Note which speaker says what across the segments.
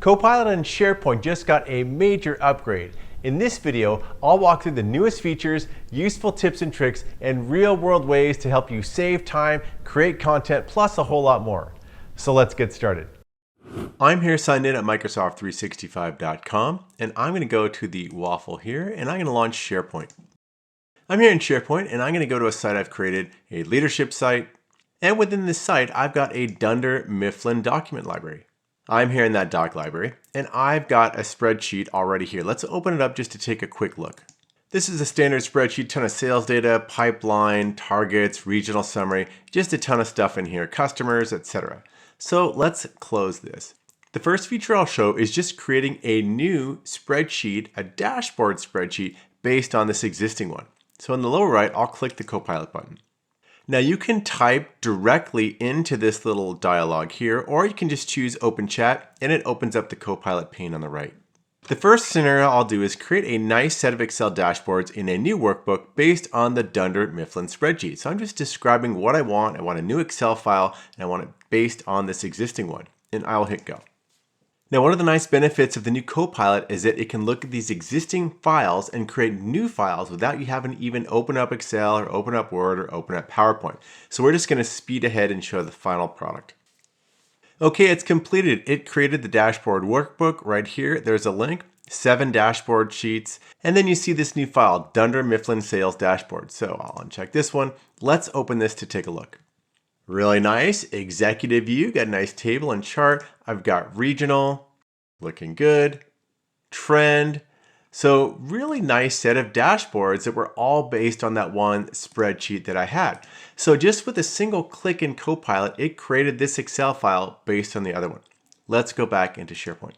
Speaker 1: Copilot and SharePoint just got a major upgrade. In this video, I'll walk through the newest features, useful tips and tricks, and real-world ways to help you save time, create content, plus a whole lot more. So let's get started. I'm here signed in at Microsoft365.com, and I'm going to go to the waffle here, and I'm going to launch SharePoint. I'm here in SharePoint, and I'm going to go to a site I've created, a leadership site, and within this site, I've got a Dunder Mifflin document library. I'm here in that doc library, and I've got a spreadsheet already here. Let's open it up just to take a quick look. This is a standard spreadsheet, ton of sales data, pipeline, targets, regional summary, just a ton of stuff in here, customers, etc. So let's close this. The first feature I'll show is just creating a new spreadsheet, a dashboard spreadsheet based on this existing one. So in the lower right, I'll click the Copilot button. Now you can type directly into this little dialog here, or you can just choose Open Chat and it opens up the Copilot pane on the right. The first scenario I'll do is create a nice set of Excel dashboards in a new workbook based on the Dunder Mifflin spreadsheet. So I'm just describing what I want. I want a new Excel file and I want it based on this existing one, and I'll hit go. Now, one of the nice benefits of the new Copilot is that it can look at these existing files and create new files without you having to even open up Excel or open up Word or open up PowerPoint. So we're just going to speed ahead and show the final product. Okay, it's completed. It created the dashboard workbook right here. There's a link, 7 dashboard sheets, and then you see this new file, Dunder Mifflin Sales Dashboard. So I'll uncheck this one. Let's open this to take a look. Really nice, executive view, got a nice table and chart. I've got regional, looking good, trend. So really nice set of dashboards that were all based on that one spreadsheet that I had. So just with a single click in Copilot, it created this Excel file based on the other one. Let's go back into SharePoint.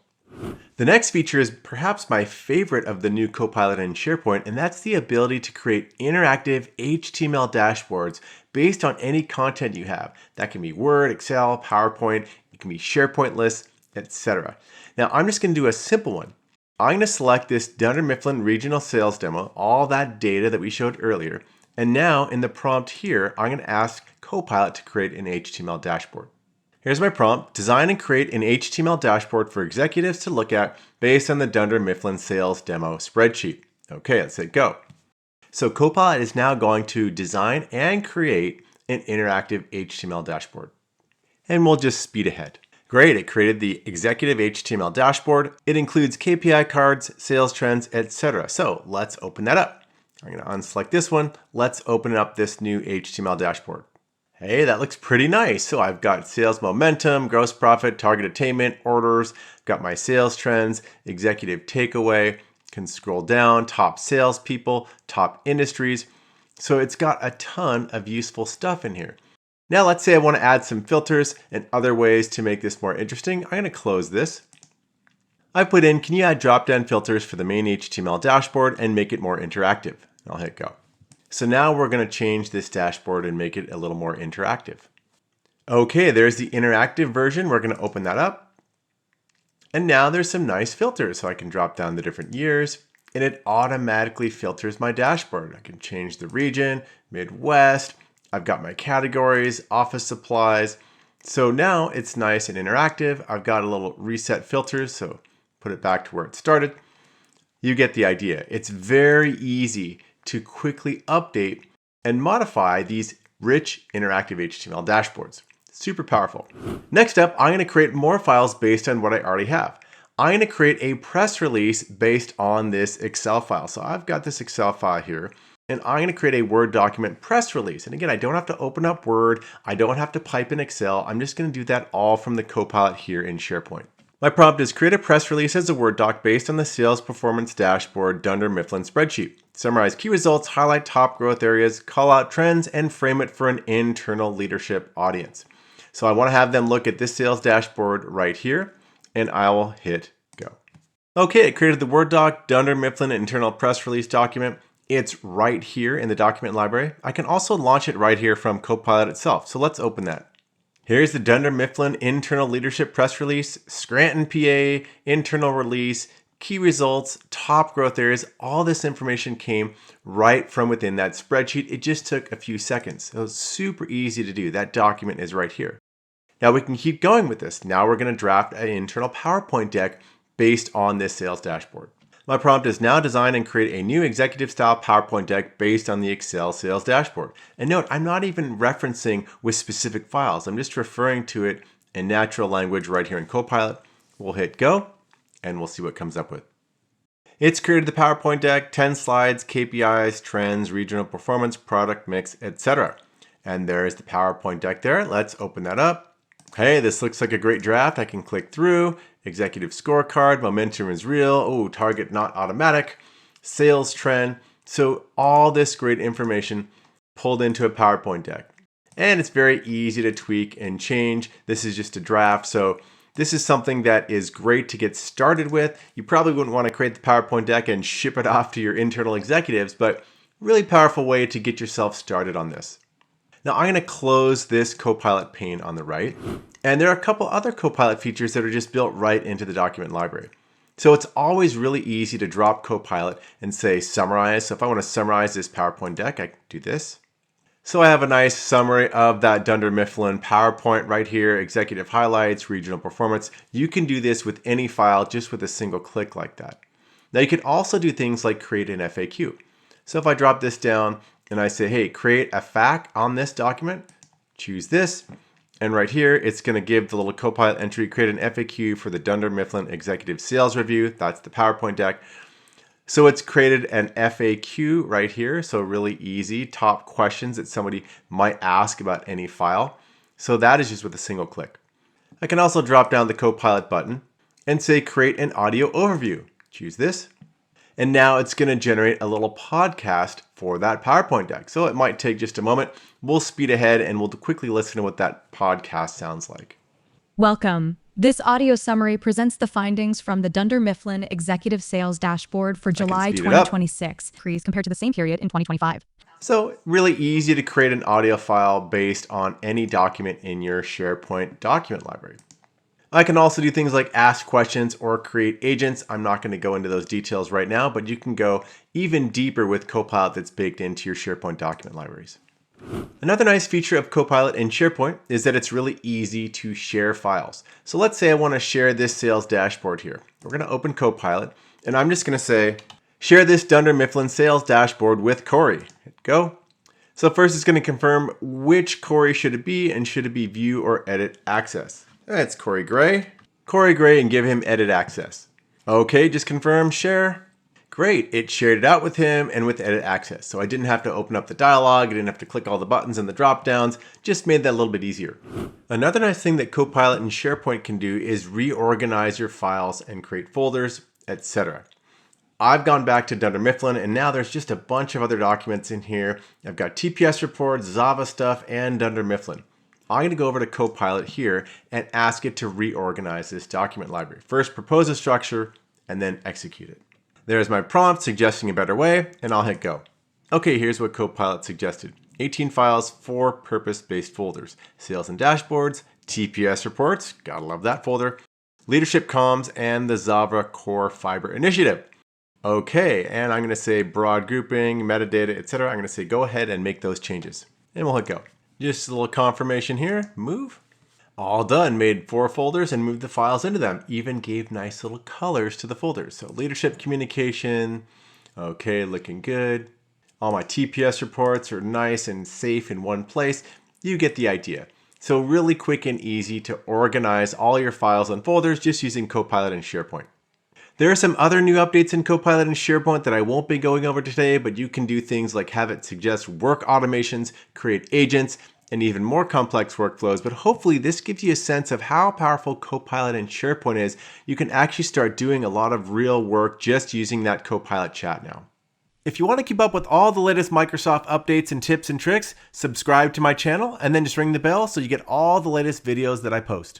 Speaker 1: The next feature is perhaps my favorite of the new Copilot in SharePoint, and that's the ability to create interactive HTML dashboards based on any content you have. That can be Word, Excel, PowerPoint, it can be SharePoint lists, etc. Now I'm just going to do a simple one. I'm going to select this Dunder Mifflin regional sales demo, all that data that we showed earlier, and now in the prompt here, I'm going to ask Copilot to create an HTML dashboard. Here's my prompt, design and create an HTML dashboard for executives to look at based on the Dunder Mifflin sales demo spreadsheet. Okay, let's hit go. So Copilot is now going to design and create an interactive HTML dashboard. And we'll just speed ahead. Great, it created the executive HTML dashboard. It includes KPI cards, sales trends, etc. So let's open that up. I'm going to unselect this one. Let's open up this new HTML dashboard. Hey, that looks pretty nice. So I've got sales momentum, gross profit, target attainment, orders, got my sales trends, executive takeaway, can scroll down, top salespeople, top industries. So it's got a ton of useful stuff in here. Now let's say I want to add some filters and other ways to make this more interesting. I'm going to close this. I put in, can you add drop-down filters for the main HTML dashboard and make it more interactive? I'll hit go. So now we're going to change this dashboard and make it a little more interactive. Okay, there's the interactive version. We're going to open that up. And now there's some nice filters. So I can drop down the different years and it automatically filters my dashboard. I can change the region, Midwest. I've got my categories, office supplies. So now it's nice and interactive. I've got a little reset filters. So put it back to where it started. You get the idea. It's very easy to quickly update and modify these rich interactive HTML dashboards. Super powerful. Next up, I'm going to create more files based on what I already have. I'm going to create a press release based on this Excel file. So I've got this Excel file here, and I'm going to create a Word document press release. And again, I don't have to open up Word. I don't have to pipe in Excel. I'm just going to do that all from the Copilot here in SharePoint. My prompt is create a press release as a Word doc based on the sales performance dashboard Dunder Mifflin spreadsheet. Summarize key results, highlight top growth areas, call out trends, and frame it for an internal leadership audience. So I want to have them look at this sales dashboard right here, and I will hit go. Okay, it created the Word doc, Dunder Mifflin internal press release document. It's right here in the document library. I can also launch it right here from Copilot itself. So let's open that. Here's the Dunder Mifflin internal leadership press release, Scranton, PA, internal release, key results, top growth areas. All this information came right from within that spreadsheet. It just took a few seconds. So it's super easy to do. That document is right here. Now we can keep going with this. Now we're going to draft an internal PowerPoint deck based on this sales dashboard. My prompt is now design and create a new executive style PowerPoint deck based on the Excel sales dashboard. And note, I'm not even referencing with specific files. I'm just referring to it in natural language right here in Copilot. We'll hit go and we'll see what comes up with. It's created the PowerPoint deck, 10 slides, KPIs, trends, regional performance, product mix, etc. And there's the PowerPoint deck there. Let's open that up. Okay, this looks like a great draft. I can click through. Executive scorecard, momentum is real. Oh, target not automatic. Sales trend. So all this great information pulled into a PowerPoint deck. And it's very easy to tweak and change. This is just a draft. So this is something that is great to get started with. You probably wouldn't want to create the PowerPoint deck and ship it off to your internal executives, but really powerful way to get yourself started on this. Now I'm going to close this Copilot pane on the right. And there are a couple other Copilot features that are just built right into the document library. So it's always really easy to drop Copilot and say summarize. So if I want to summarize this PowerPoint deck, I can do this. So I have a nice summary of that Dunder Mifflin PowerPoint right here, executive highlights, regional performance. You can do this with any file just with a single click like that. Now you can also do things like create an FAQ. So if I drop this down and I say, hey, create a FAQ on this document, choose this. And right here, it's going to give the little Copilot entry, create an FAQ for the Dunder Mifflin Executive Sales Review. That's the PowerPoint deck. So it's created an FAQ right here. So really easy, top questions that somebody might ask about any file. So that is just with a single click. I can also drop down the Copilot button and say, create an audio overview. Choose this. And now it's going to generate a little podcast for that PowerPoint deck. So it might take just a moment. We'll speed ahead and we'll quickly listen to what that podcast sounds like.
Speaker 2: Welcome. This audio summary presents the findings from the Dunder Mifflin Executive Sales Dashboard for July 2026, increase compared to the same period in 2025.
Speaker 1: So really easy to create an audio file based on any document in your SharePoint document library. I can also do things like ask questions or create agents. I'm not going to go into those details right now, but you can go even deeper with Copilot that's baked into your SharePoint document libraries. Another nice feature of Copilot in SharePoint is that it's really easy to share files. So let's say I want to share this sales dashboard here. We're going to open Copilot and I'm just going to say, share this Dunder Mifflin sales dashboard with Corey. Hit go. So first it's going to confirm which Corey should it be and should it be view or edit access. That's Corey Gray. Corey Gray and give him edit access. Okay, just confirm share. Great, it shared it out with him and with edit access. So I didn't have to open up the dialog, I didn't have to click all the buttons and the drop downs, just made that a little bit easier. Another nice thing that Copilot in SharePoint can do is reorganize your files and create folders, etc. I've gone back to Dunder Mifflin and now there's just a bunch of other documents in here. I've got TPS reports, Zava stuff, and Dunder Mifflin. I'm going to go over to Copilot here and ask it to reorganize this document library. First, propose a structure and then execute it. There's my prompt suggesting a better way, and I'll hit go. Okay, here's what Copilot suggested. 18 files, 4 purpose-based folders. Sales and dashboards, TPS reports, gotta love that folder, leadership comms, and the Zava Core Fiber Initiative. Okay, and I'm gonna say broad grouping, metadata, etc. I'm gonna say go ahead and make those changes. And we'll hit go. Just a little confirmation here, move. All done, made 4 folders and moved the files into them. Even gave nice little colors to the folders. So leadership communication, okay, looking good. All my TPS reports are nice and safe in one place. You get the idea. So really quick and easy to organize all your files and folders just using Copilot and SharePoint. There are some other new updates in Copilot and SharePoint that I won't be going over today, but you can do things like have it suggest work automations, create agents, and even more complex workflows, but hopefully this gives you a sense of how powerful Copilot and SharePoint is. You can actually start doing a lot of real work just using that Copilot chat now. If you want to keep up with all the latest Microsoft updates and tips and tricks, subscribe to my channel and then just ring the bell so you get all the latest videos that I post.